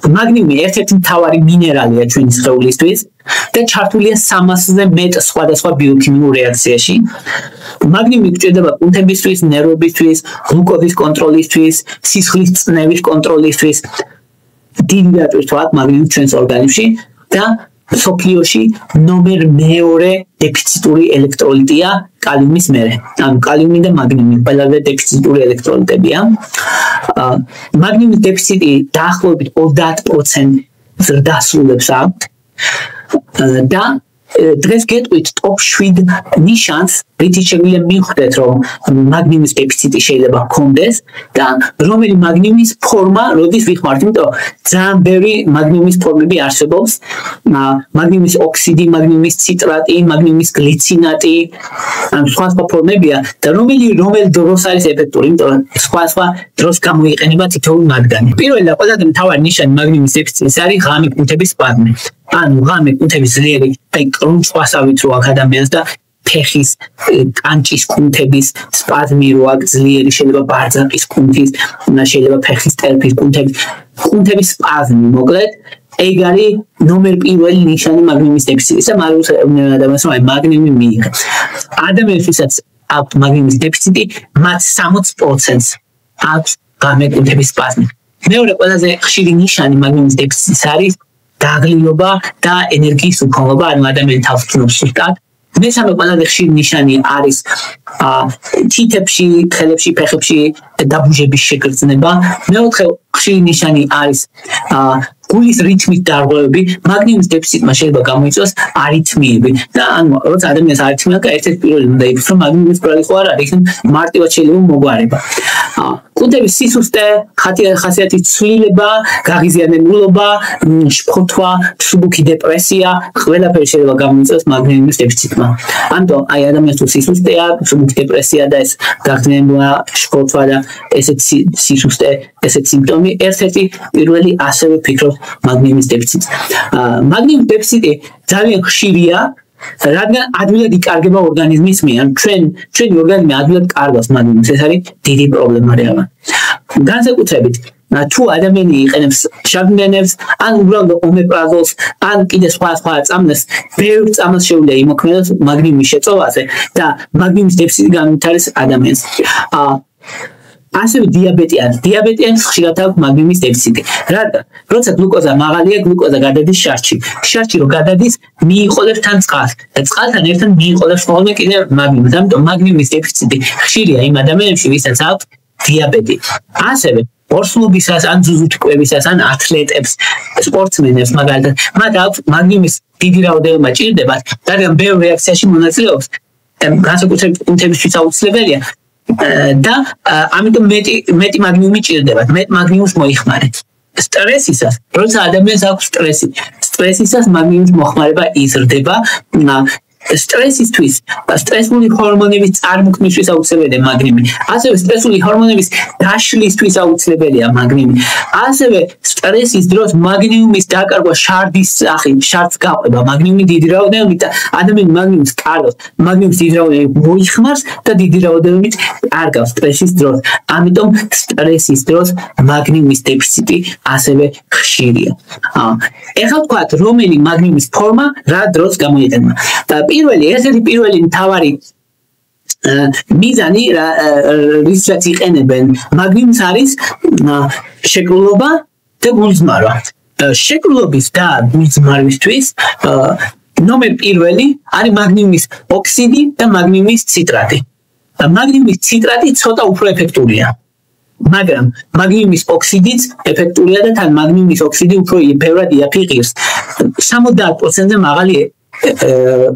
მაგნიუმი ერთ-ერთი მთავარი მინერალია ჩვენი სხეულისთვის და ჩართულია 300-ზე მეტ სხვადასხვა ბიოქიმიურ რეაქციაში. მაგნიუმი გვჭირდება კუნთებისთვის, ნერვებისთვის, გლუკოზის კონტროლისთვის, სისხლის წნევის კონტროლისთვის. დიდი დატვირთვა აქვს მაგნიუმი ჩვენს ორგანიზმში და სოფლიოში ნომერ მეორე დეფიციტური ელექტროლიტია კალიუმის მერე. ანუ კალიუმი და მაგნიუმი ყველაზე დეფიციტური ელექტროლიტებია. მაგნიუმის დეფიციტი დაახლოებით 30% ზრდასრულებს აქვთ და დღეს გეტყვით top 7 ნიშანს, რითიც შეგვიძლია მივხვდეთ, რომ მაგნიუმის დეფიციტი შეიძლება ჰქონდეს და რომელი მაგნიუმის ფორმა როდის ვიხმართ, იმიტომ ძალიან ბევრი მაგნიუმის ფორმები არსებობს. მაგნიუმის ოქსიდი, მაგნიუმის ციტრატი, მაგნიუმის გლიცინატი, ან სხვა ფორმებია და რომელი დროს არის ეფექტური, იმიტომ სხვა დროს გამოიყენება თითოეული მათგანი. პირველი და ყველაზე მთავარი ნიშანი მაგნიუმის დეფიციტის არის ღამე კუნთების სპაზმი. ანუ ღამე კუნთების ძლიერი კრუნჩხვასავით რო აქვს ადამიანს და ფეხის, კანჭის კუნთების სპაზმი რო აქვს ძლიერი, შეიძლება ბარძაკის კუნთის, შეიძლება ფეხის ტერფის კუნთების სპაზმი, მოკლედ ეგ არის ნომერ პირველი ნიშანი მაგნიუმის დეფიციტის და მას ადამიანს მაგნიუმი მიიღებს. ადამიანებსაც აქვს მაგნიუმის დეფიციტი, მათ 60%-ს აქვს ღამე კუნთების სპაზმი. მეორე ყველაზე ხშირი ნიშანი მაგნიუმის დეფიციტის არის დაღლილობა და ენერგიის უქონლობა, ანუ ადამიანი თავს ფნობს სუსტად. მესამე ყველაზე ხშირი ნიშანი არის თითებში, ხელებში, ფეხებში დაბუჟების შეგრძნება. მეოთხე ხშირი ნიშანი არის გულის რითმის დარღვევები. მაგნიუმის დეფიციტმა შეიძლება გამოიწვიოს არითმიები და ანუ როცა ადამიანს არითმია აქვს, ერთ-ერთი პირველი უნდა იფიქროს, რომ მაგნიუმის ბრალი ხო არ არის, მარტივად შეიძლება მოგვარება. კუნთების სისუსტე, ხასიათის ცვლილება, გაღიზიანებულობა, შფოთვა, მსუბუქი დეპრესია, ყველაფერი შეიძლება გამოიწვიოს მაგნიუმის დეფიციტმა. ამიტომ აი ადამიანს თუ სისუსტე აქვს, მსუბუქი დეპრესია და ეს გაღიზიანებულობა, შფოთვა და ესეთ სისუსტე, ესეთ სიმპტომი, ერთ-ერთი პირველი ასევე ფიქრობს მაგნიუმის დეფიციტს. მაგნიუმის დეფიციტი ძალიან ხშირია, რადგან ადვილად იკარგება ორგანიზმის მიერ. ჩვენი ორგანიზმი ადვილად კარგავს მაგნიუმს, ეს არის დიდი პრობლემა რეალურად. განსაკუთრებით თუ ადამიანი იყენებს შაგმენებს, ან უბრალოდ ომეპრაზოლს, ან კიდე სხვა წამლებს, ბევრ წამლს შეუძლია იმოქმედოს მაგნიუმის შეწოვაზე და მაგნიუმის დეფიციტი განვითარდეს ადამიანს. ასევე დიაბეტიანს ხშირად აქვს მაგნიუმის დეფიციტი. რადგან როცა გლუკოზა მაღალია, გლუკოზა გადადის შარდში. შარდში რო გადადის, მიიყოლებს თან წყალს და წყალთან ერთად მიიყოლებს ხოლმე კიდე მაგნიუმს. ამიტომ მაგნიუმის დეფიციტი ხშირია იმ ადამიანებში, ვისაც აქვს დიაბეტი. ასევე ორსულობისას, ან ძუძუთკვებისას, ან ათლეტებს, სპორტსმენებს მაგალითად, მათ აქვს მაგნიუმის დიდი რაოდენობა ჭირდებათ, რადგან ბევრ რეაქციაში მონაწილეობს. განსაკუთრებით კუნთებისთვის აუცილებელია. და ამიტომ მეტი მაგნიუმი ჭირდებათ, მეტ მაგნიუმს მოიხმარეთ. სტრესისას, როცა ადამიანს აქვს სტრესისას მაგნიუმის მოხმარება იზრდება. სტრესისთვის, სტრესული ჰორმონების წარმოქმნისთვის აუცილებელია მაგნიუმი. ასევე სტრესული ჰორმონების დაშლისთვის აუცილებელია მაგნიუმი. ასევე სტრესის დროს მაგნიუმის დაკარგვა შარდის სახით, შარდს გაყვება მაგნიუმი დიდი რაოდენობით და ადამიანი მაგნიუმს კარგავს. მაგნიუმს დიდი რაოდენობით მოიხმარს და დიდი რაოდენობით კარგავს სტრესის დროს. ამიტომ სტრესის დროს მაგნიუმის დეფიციტი ასევე ხშირია. ეხლა ვთქვათ, რომელი მაგნიუმის ფორმა რა დროს გამოიყენება. ერთ-ერთი პირველი მთავარი მიზანი, რისაც იყენებენ მაგნიუმს არის შეკრულობა და გულძმარვა. შეკრულობის და გულძმარვისთვის ნომერ პირველი არის მაგნიუმის ოქსიდი და მაგნიუმის ციტრატი. მაგნიუმის ციტრატი ცოტა უფრო ეფექტურია. მაგრამ მაგნიუმის ოქსიდიც ეფექტურია და თან მაგნიუმის ოქსიდი უფრო ბევრად იაფიღებს. 70%-ზე მაღალი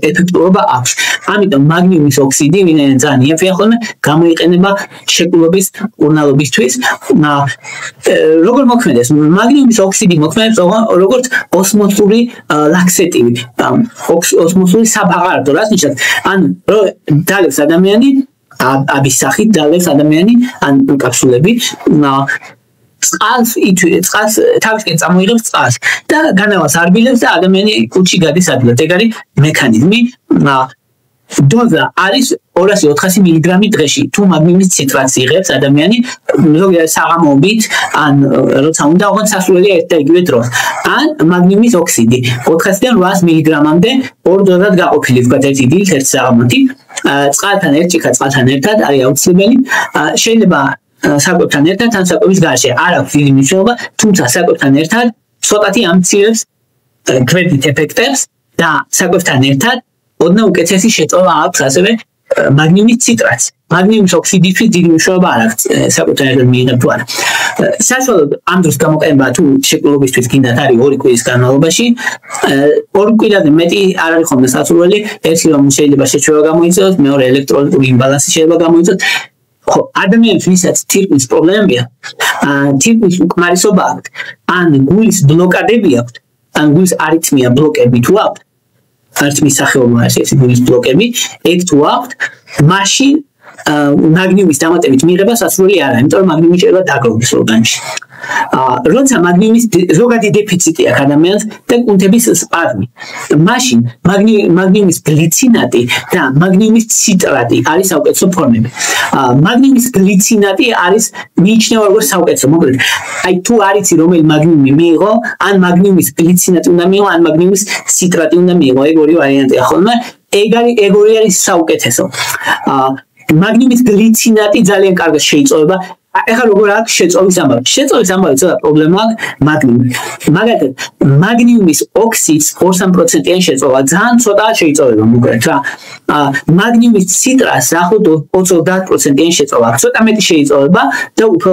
ეფექტურობა აქვს. ამიტომ მაგნიუმის ოქსიდი, ვინაიდან ძალიან იაფია ხოლმე, გამოიყენება შეკრულობის მკურნალობისთვის. როგორ მოქმედებს? მაგნიუმის ოქსიდი მოქმედებს როგორც ოსმოსური ლაქსეტივი, ოსმოსური საბაღარდო, რაც ნიშნავს, ან დალევს ადამიანი, აბის სახით დალევს ადამიანი, ან კაფსულები, წყალს თავისკენ წამოიღებს წყალს და განავალს არბილებს და ადამიანი კუჩი გადის ადვილად. ეგ არის მექანიზმი. დოზა არის 200-400 მილიგრამი დღეში. თუ მაგნიუმის ციტრატს იღებს ადამიანი, ზოგადად საღამოობით, ან როცა უნდა ოღონდ სასურველია ერთ და იგივე დროს. ან მაგნიუმის ოქსიდი 400-დან 800 მილიგრამამდე ორ დოზად გაყოფილი, ვთქვათ, ერთი დილით, ერთი საღამოთი. წყალთან ერთ ჭიქა წყალთან ერთად არის აუცილებელი. შეიძლება საკვებთან ერთად ან საკვების გარშე არ აქვს დიდი მნიშვნელობა, თუმცა საკვებთან ერთად ცოტათი ამცირებს გვერდით ეფექტებს და საკვებთან ერთად ოდნავ უკეთესი შეწოვა აქვს ასევე მაგნიუმის ციტრატს. მაგნიუმის ოქსიდისთვის დიდი მნიშვნელობა არ აქვს საკვებთან ერთად მიიღებ თუ არა. საშუალოდ ამ დროს გამოყენება თუ შეკრულობისთვის გინდათ არის 2 კვირის განმავლობაში. 2 კვირაზე მეტი არ არის ხოლმე სასურველი, ერთი რომ შეიძლება შეჩვევა გამოიწვიოს, მეორე ელექტროლიტური იმბალანსი შეიძლება გამოიწვიოს. ხო, ადამიანს ვისაც თირკმლის პრობლემებია, თირკმლის უკმარისობა აქვს, ან გულის ბლოკადები აქვს, ან გულის არითმია ბლოკები თუ აქვს, არითმის სახეობა ეს გულის ბლოკები, ეგ თუ აქვს, მაშინ მაგნიუმის დამატებით მიღება სასურველი არა, იმიტომ რომ მაგნიუმი შეიძლება დაგროვდეს ორგანიზმში. როცა მაგნიუმის ზოგადი დეფიციტი აქვს ადამიანს და კუნთების სპაზმი, მაშინ მაგნიუმის გლიცინატი და მაგნიუმის ციტრატი არის საუკეთესო ფორმები. მაგნიუმის გლიცინატი არის მიიჩნევა როგორც საუკეთესო, მოკლედ, აი თუ არიცი რომელი მაგნიუმი მიიღო, ან მაგნიუმის გლიცინატი უნდა მიიღო, ან მაგნიუმის ციტრატი უნდა მიიღო, ეგ ორი ვარიანტია ხოლმე, ეგ ორი არის საუკეთესო. მაგნიუმის გლიცინატი ძალიან კარგად შეიწოვება. ეხლა როგორ აქვს შეწოვის ამბავი? შეწოვის ამბავი ცოტა პრობლემა აქვს მაგნიუმით. მაგალითად, მაგნიუმის ოქსიდს 2-3%-იანი შეწოვა ძალიან ცოტა შეიწოვება, მოკლედ რა. მაგნიუმის ციტრატს ახლოდ 20-30%-იანი შეწოვა აქვს. ცოტა მეტი შეიწოვება და უფრო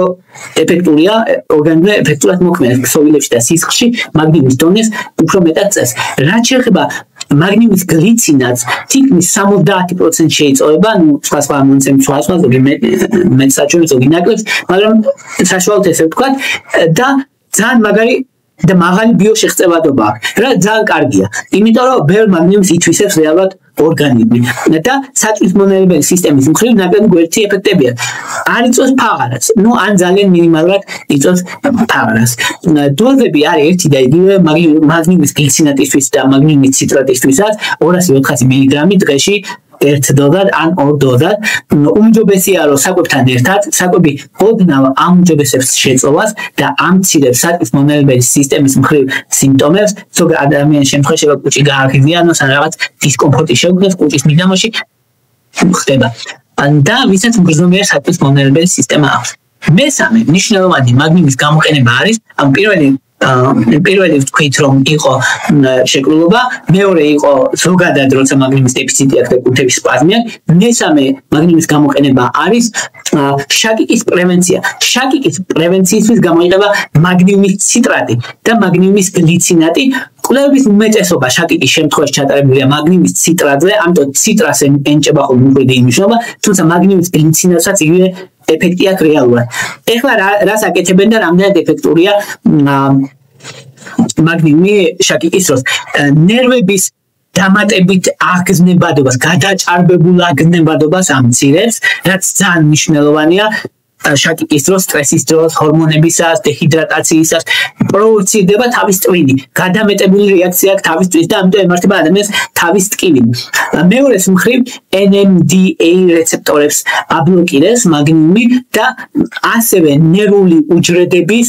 ეფექტურია, ორგანიზმზე ეფექტურად მოქმედებს ქსოვილებში და სისხლში მაგნიუმის დონეს უფრო მეტად წევს. რაც შეეხება მაგნიუმის გლიცინატს თითქმის 70% შეიწოვება, ну, სხვა მონაცემები სხვა ზოგი მეტ საჩვენებს, ზოგი ნაკლებს, მაგრამ საშუალოდ ესე ვთქვათ და ძალიან მაგარი და მაღალი ბიოშეღწევადობა აქვს. რა ძალიან კარგია, იმიტომ რომ ბევრ მაგნიუმს ითვისებს რეალურად ორგანიზმი და საწვისმომნელებელი სისტემის მხრივ ნაკლები გვერდითი ეფექტები აქვს. არ იწვევს ფაღარას, ну, ან ძალიან მინიმალურად იწვევს ფაღარას. დოზები არის ერთი და იგივე მაგნიუმის გლიცინატისთვის და მაგნიუმის ციტრატისთვისაც 200-400 მილიგრამი დღეში ერთ დოზად ან ორ დოზად. უმჯობესია რომ საკვებთან ერთად, საკვები ოდნავ ამჯობესებს შეწოვას და ამცირებს საწვისმომნელებელი სისტემის მხრივ სიმპტომებს. ზოგ ადამიანის შემთხვევაში შეიძლება კუჭი გააღიზიანოს ან რაღაც დისკომფორტი შეუქმნას კუჭის მიდამოში ხდება. და ვისაც მგრძნობიარე საწვისმომნელებელი სისტემა აქვს. მესამე მნიშვნელოვანი მაგნიუმის გამოყენება არის ამ პირველი ვთქვით რომ იყო შეკრულობა, მეორე იყო ზოგადად როცა მაგნიუმის დეფიციტი აქვს და კუნთების სპაზმი აქვს. მესამე მაგნიუმის გამოყენება არის შაკიკის პრევენცია. შაკიკის პრევენციისთვის გამოიყენება მაგნიუმის ციტრატი და მაგნიუმის გლიცინატი. კვლევების უმეტესობა შაკიკის შემთხვევაში ჩატარებულია მაგნიუმის ციტრატზე, ამიტომ ციტრას ენჭება ხოლმე უხვედი მნიშვნელობა, თუმცა მაგნიუმის გლიცინატსაც იგივე ეფექტი აქვს რეალურად. ეხლა რას აკეთებენ და რამდენად ეფექტურია მაგნიუმი შაკიკის დროს? ნერვების დამატებით აგზნებადობას, გადაჭარბებულ აგზნებადობას ამცირებს, რაც ძალიან მნიშვნელოვანია შაკიკის დროს, სტრესის დროს, ჰორმონებისას, დეჰიდრატაციისას, პროვოცირდება თავის ტვინი, გადამეტებული რეაქცია აქვს თავის ტვინს და ამიტომ ემართება ადამიანს თავის ტკივილი. მეორეს მხრივ NMDA რეცეპტორებს აბლოკირებს მაგნიუმი და ასევე ნერვული უჯრედების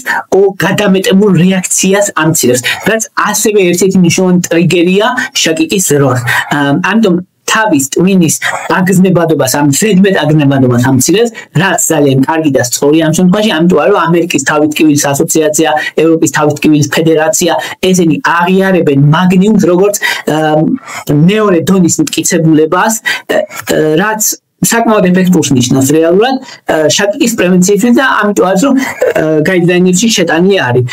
გადამეტებულ რეაქციას ამცირებს, რაც ასევე ერთ-ერთი მნიშვნელოვანი ტრიგერია შაკიკის დროს. ამიტომ თავის ტვინის აგზნებადობას, ამ ზედმეტ აგზნებადობას ამცირებს, რაც ძალიან კარგი და სწორი ამ შემთხვევაში, ამიტომ რომ ამერიკის თავის ტკივილის ასოციაცია, ევროპის თავის ტკივილის ფედერაცია ესენი აღიარებენ მაგნიუმს როგორც მეორე დონის მტკიცებულებას, რაც საკმაოდ ეფექტურს ნიშნავს რეალურად შაკიკის პრევენციისთვის და ამიტომ რომ გაიდლაინებში შეტანილი არის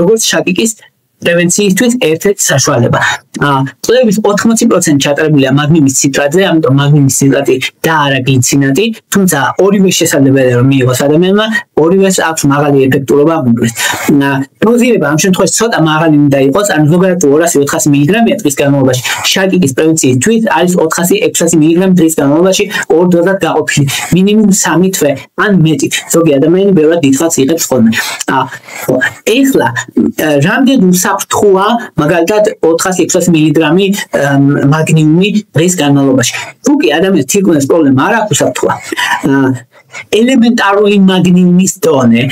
როგორც შაკიკის პრევენციისთვის ერთ-ერთი საშუალება. კვლევების 80% ჩატარებულია მაგნიუმის ციტრატზე, ამიტომ მაგნიუმის ციტრატი და არა გლიცინატი, თუმცა ორივე შესაძლებელია რომ მიიღოს ადამიანმა, ორივეს აქვს მაღალი ეფექტურობა მოკლედ. დოზირება ამ შემთხვევაში ცოტა მაღალი უნდა იყოს, ან ზოგადად 200-400 მილიგრამია დღის განმავლობაში. შაკიკის პრევენციისთვის არის 400-600 მილიგრამი დღის განმავლობაში ორ დოზად გაყოფილი, მინიმუმ 3 თვე ან მეტი. ზოგი ადამიანი ბევრად დიდხანს იღებს ხოლმე. ეხლა რამდენ უსაფრთხოა მაგალითად 400-600 მილიგრამი მაგნიუმი დღის განმავლობაში. თუ კი ადამიანს თითქმის პრობლემა არ აქვს უსაფრთხოა. ელემენტარული მაგნიუმის დონე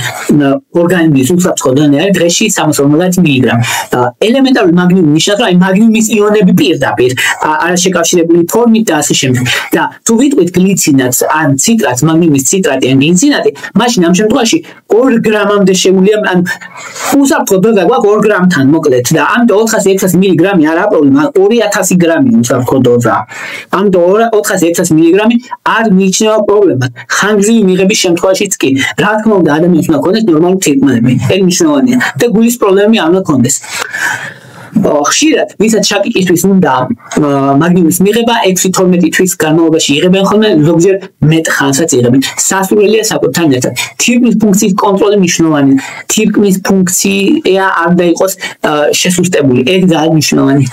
ორგანიზმის უსაფრთხო დონე არის დღეში 350 მილიგრამი. ელემენტარული მაგნიუმი ნიშნავს, რომ მაგნიუმის იონები პირდაპირ არაშეკავშირებული ფორმით და ასე შემდეგ. და თუ ვიტყვით გლიცინატს ან ციტრატს, მაგნიუმის ციტრატი ან გლიცინატი, მაშინ ამ შემთხვევაში 2 გრამამდე შეუძლია, ან უსაფრთხო დოზა გვაქვს 2 გრამთან მოკლედ და ამიტომ 400-600 მილიგრამი არა პრობლემა, 2000 გრამი უსაფრთხო დოზა. ამიტომ 400-600 მილიგრამი არ მიიჩნევა პრობლემად. ხანგრძლივი მიღების შემთხვევაშიც კი, რა თქმა უნდა, ადამიანს უნდა ქონდეს ნორმალური თირკმლები. ეს მნიშვნელოვანია და გულის პრობლემები არ უნდა ქონდეს. ხშირად, ვისაც შაკიკისთვის უნდა მაგნიუმის მიღება 6-12 თვის განმავლობაში იღებენ ხოლმე, ზოგჯერ მეტ ხანსაც იღებენ. სასურველია საკუთთან ერთად. თირკმლის ფუნქციის კონტროლი მნიშვნელოვანია. თირკმლის ფუნქცია არ უნდა იყოს შესუსტებული. ეს ძალიან მნიშვნელოვანია.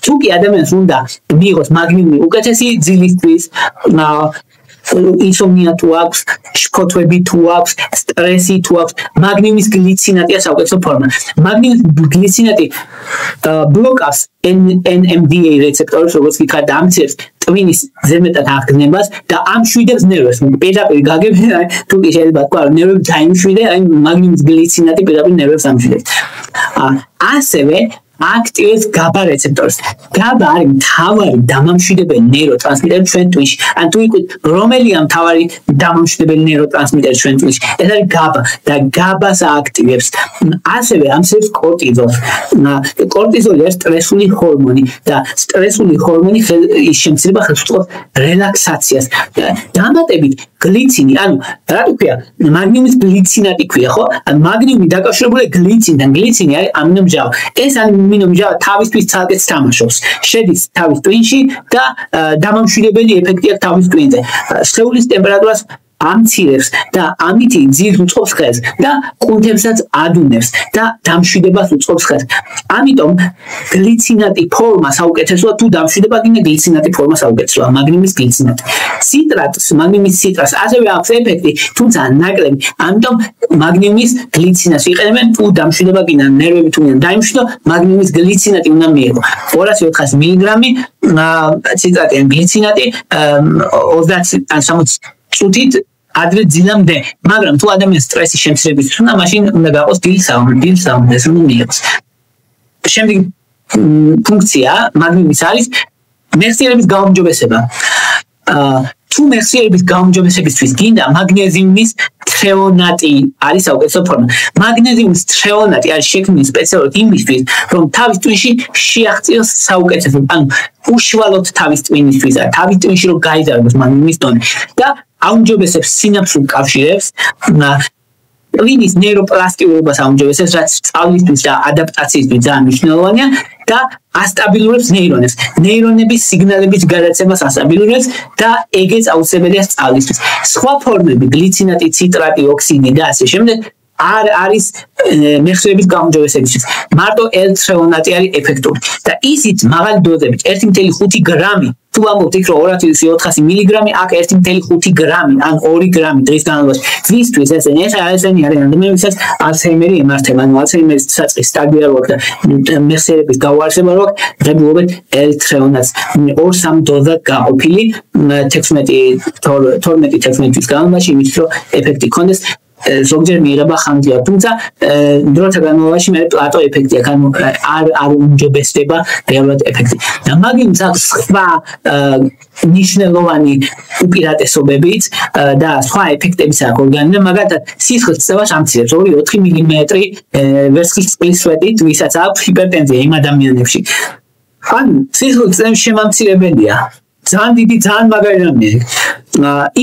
თუ კი ადამიანს უნდა მიიღოს მაგნიუმი უკეთესი ძილისთვის, ინსომნია თუ აქვს, შფოთვები თუ აქვს, სტრესი თუ აქვს, მაგნიუმის გლიცინატია საუკეთესო ფორმა. მაგნიუმის გლიცინატი ბლოკავს NMDA რეცეპტორებს, როგორც გითხარით, და ამცირებს ტვინის ზემოთად აღგზნებას და ამშვიდებს ნერვებს. პირდაპირ გაგებია, თუ კი შეიძლება თქვა, რომ ნერვები დაიმშვიდე, აი მაგნიუმის გლიცინატი პირდაპირ ნერვებს ამშვიდებს. ასევე აქტივებს GABA რეცეპტორს. GABA არის მთავარი დამამშვიდებელი ნეიროტრანსმიტერი ჩვენ ტვინში. ან თუ ვიყვით, რომელია მთავარი დამამშვიდებელი ნეიროტრანსმიტერი ჩვენ ტვინში? ეს არის GABA და GABA-ს აქტივებს. ასევე ამცირებს კორტიზოლს. კორტიზოლი არის სტრესული ჰორმონი და სტრესული ჰორმონი შემცირება ხელს უწყობს რელაქსაციას. დამატებით გლიცინი, ანუ რა თქვია, მაგნიუმის გლიცინატი ქვია, ხო? ან მაგნიუმი დაკავშირებულია გლიცინთან. გლიცინი არის ამინომჟავა. ეს ამინომჟავა თავისთვის ცალკე თამაშობს. შედის თავის ტვინში და დამამშვიდებელი ეფექტი აქვს თავის ტვინზე. სხეულის ტემპერატურას ამცირებს და ამითი ძილს უწყობს ხელს და კუნთებსაც ადუნებს და დამშვიდებას უწყობს ხელს. ამიტომ გლიცინატი ფორმა საუკეთესოა, თუ დამშვიდება გინდა გლიცინატი ფორმა საუკეთესოა, მაგნიუმის გლიცინატი. ციტრატს, მაგნიუმის ციტრატს ასევე აქვს ეფექტი, თუმცა ნაკლები. ამიტომ მაგნიუმის გლიცინატს იყენებენ, თუ დამშვიდება გინდა ნერვები თუ გინდა დაიმშვიდო, მაგნიუმის გლიცინატი უნდა მიიღო. 200-400 მილიგრამი ციტრატი ან გლიცინატი 30 ან 60 წუთით ადრე ძილამდე, მაგრამ თუ ადამიანს სტრესი შემცირებისთვის უნდა, მაშინ უნდა გაყოს დილსაუბრს, ეს უნდა მიიღოს. შემდეგი ფუნქცია მაგნიუმის არის მეხსიერების გაუმჯობესება. თუ მეხსიერების გაუმჯობესებისთვის გინდა, მაგნეზიუმის თრეონატი არის საუკეთესო ფორმა. მაგნეზიუმის თრეონატი არის შექმნილი სპეციალურად იმისთვის, რომ თავის ტვინში შეაღწიოს საუკეთესო, ანუ უშუალოდ თავის ტვინისთვის, თავის ტვინში რომ გაიზარდოს მაგნიუმის დონე და აუმჯობესებს სინაფსურ კავშირებს, ტვინის ნეიროპლასტიურობას აუმჯობესებს, რაც სწავლისთვის და ადაპტაციისთვის ძალიან მნიშვნელოვანია და ასტაბილურებს ნეირონებს. ნეირონების სიგნალების გადაცემას ასტაბილურებს და ეგეც აუცილებელია სწავლისთვის. სხვა ფორმები, გლიცინატი, ციტრატი, ოქსიდი და ასე შემდეგ არ არის მეხსიერების გაუმჯობესებისთვის. მარტო L-თრეონატი არის ეფექტური და ისიც მაღალი დოზებით 1.5 გრამი. თუ ამბობთ იქ რომ 200-400 მილიგრამი, აქ 1.5 გრამი ან 2 გრამი დღის განმავლობაში. ვისთვის ესენი არის ადამიანებსაც ალცჰაიმერი ემართება, ანუ ალცჰაიმერის საწყის სტადია რო აქვს და მეხსიერების გაუარესება რო აქვს, ღებულობენ L-თრეონატს 2-3 დოზა გაყოფილი 12-16 თვის განმავლობაში, იმით რომ ეფექტი ქონდეს. ზოგჯერ მიიღება ხანგრძლივად, თუმცა დროთა განმავლობაში მე პლატო ეფექტი აქვს, ანუ არ უმჯობესდება რეალურად ეფექტი. და მაგინც აქვს სხვა ნიშნულოვანი უპირატესობებიც და სხვა ეფექტებიც აქვს ორგანიზმზე, მაგალითად სისხლის წევას ამცირებს 2-4 მილიმეტრი ვერცხლის წყლის სვეტით, ვისაც აქვს ჰიპერტენზია იმ ადამიანებში. ანუ სისხლის წევის შემამცირებელია. ძალიან დიდი, ძალიან მაგარი რამეა.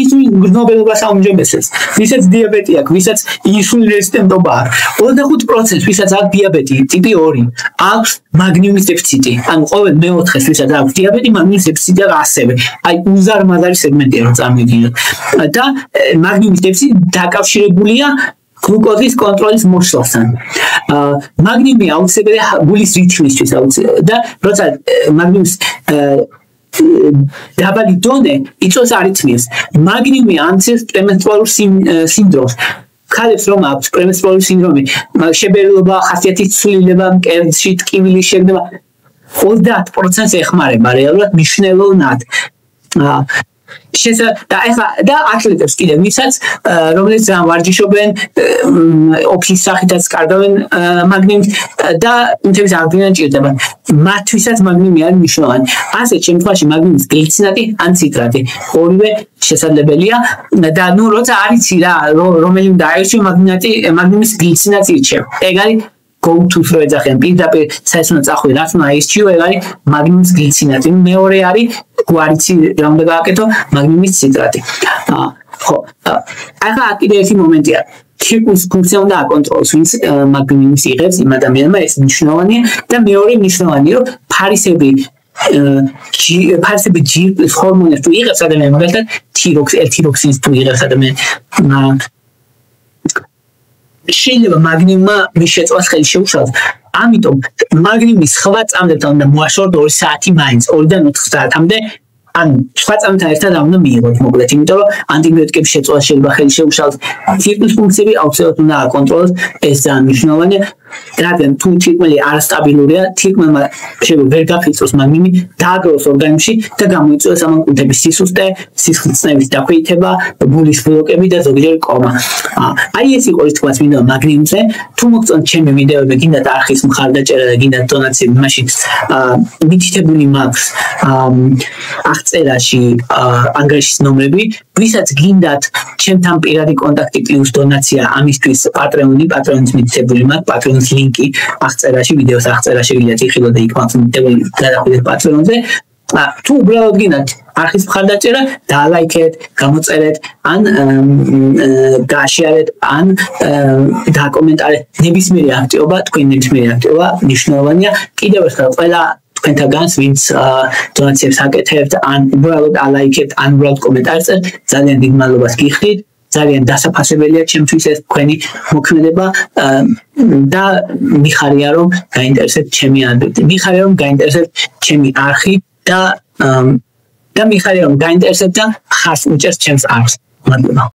ის გრძნობელობას აუმჯობესებს, ვისაც დიაბეტი აქვს, ვისაც ინსულინ რეზისტენტობა აქვს. 25% ვისაც აქვს დიაბეტი ტიპი 2, აქვს მაგნიუმის დეფიციტი. ანუ ყოველ მეოთხეს ვისაც აქვს დიაბეტი, მაგნიუმის დეფიციტი აქვს ასევე. აი უზარმაზარი სეგმენტია რომ წარმოვიდგინოთ. და მაგნიუმის დეფიციტი დაკავშირებულია გლუკოზის კონტროლის მოსვლასთან. მაგნიუმი აუცილებელია გულის რითმისთვის და როცა მაგნიუმის დაბალი დონე იწვევს არითმიას. მაგნიუმი ამცირებს პრემენსტრუალურ სინდრომს. ქალებს რომ აქვს პრემენსტრუალური სინდრომი, შებერილობა, ხასიათის ცვლილება, მკერდში ტკივილი შეგდება 30% ეხმარება რეალურად მნიშვნელოვნად. და ათლეტებს კიდევ ვისაც რომლებიც ვარჯიშობენ ოფისის სახითაც კარგავენ მაგნიუმს და თუმცა აღდგენა ჭირდება მათთვისაც მაგნიუმი არის მნიშვნელოვანი. ასეთ შემთხვევაში მაგნიუმის გლიცინატი ან ციტრატი ორივე შესაძლებელია და როცა არიცი რა რომელი უნდა აირჩიო მაგნიუმის გლიცინატი ირჩევ. ეგ არის go-to-ს რო ეძახიან პირდაპირ საერთოდ წახვი რაც უნდა აირჩიო ეგ არის მაგნიუმის გლიცინატი. მეორე არის გვარიცი რა უნდა გააკეთო მაგნიუმის ციტრატი. ხო ახლა კიდევ ერთი მომენტია თირკმლის ფუნქცია უნდა აკონტროლოს ვინც მაგნიუმს იღებს იმ ადამიანმა ეს მნიშვნელოვანია და მეორე მნიშვნელოვანია რომ ფარისები ჯირკვლის ჰორმონებს თუ იღებს ადამიანი მაგალითად L-თიროქსინს თუ იღებს ადამიანი შეიძლება მაგნიუმმა მის შეწყვეტას ხელი შეუშალოს. ამიტომ მაგნიუმის სხვა წამლებთან უნდა მოაშოროთ 2 საათი მაინც 2-დან 4 საათამდე ან სხვა წამებთან ერთად უნდა მიიღოთ მოკლედ, იმიტომ რომ ანტიბიოტიკების შეწყვეტას შეიძლება ხელი შეუშალოს. თირკმლის ფუნქციები აუცილებლად უნდა აკონტროლოს, ეს ძალიან მნიშვნელოვანია. რადგან თუ თირკმელი არასტაბილურია, თირკმელმა შეიძლება ვერ გაფიცროს მაგნიუმი, დააგროვოს ორგანიზმში და გამოიწვიოს ამონკუნთების სისუსტე, სისხლის წნევის დაქვეითება, გულის ბლოკები და ზოგჯერ კომა. აი ეს იყო თქواس მინდა მაგნიუმზე. თუ მოგწონთ ჩემი ვიდეოები, გინდათ არხის მხარდაჭერა და გინდათ დონაციები, მაშინ მითითებული მაქვს აღწერაში ანგარიშის ნომრები, ვისაც გინდათ ჩემთან პირადი კონტაქტი პლუს დონაცია ამისთვის პატრეონის მითითებული მაქვს ლინკი აღწერაში, ვიდეოს აღწერაში გინდათ იხილოთ და იქ მაქვს მითითებული გადახვიდეთ პატრეონზე. თუ უბრალოდ გინდათ არხის მხარდაჭერა, დალაიქეთ, გამოწერეთ, ან გააშიარეთ, ან დაკომენტარეთ. ნებისმიერი აქტივობა, თქვენი ნებისმიერი აქტივობა მნიშვნელოვანია. კიდევ ერთხელ ყველა თქვენთაგანს ვინც დონაციებს აკეთებთ, ან უბრალოდ ალაიქებთ, ან უბრალოდ კომენტარს წერთ, ძალიან დიდ მადლობას გიხდით. ძალიან დასაფასებელია ჩემთვის ეს თქვენი მოქმედება და მიხარია რომ გაინტერესებთ ჩემი ადრესი. მიხარია რომ გაინტერესებთ ჩემი არხი და მიხარია რომ გაინტერესებთ და ხარს უჭერს ჩემს არხს. მადლობა.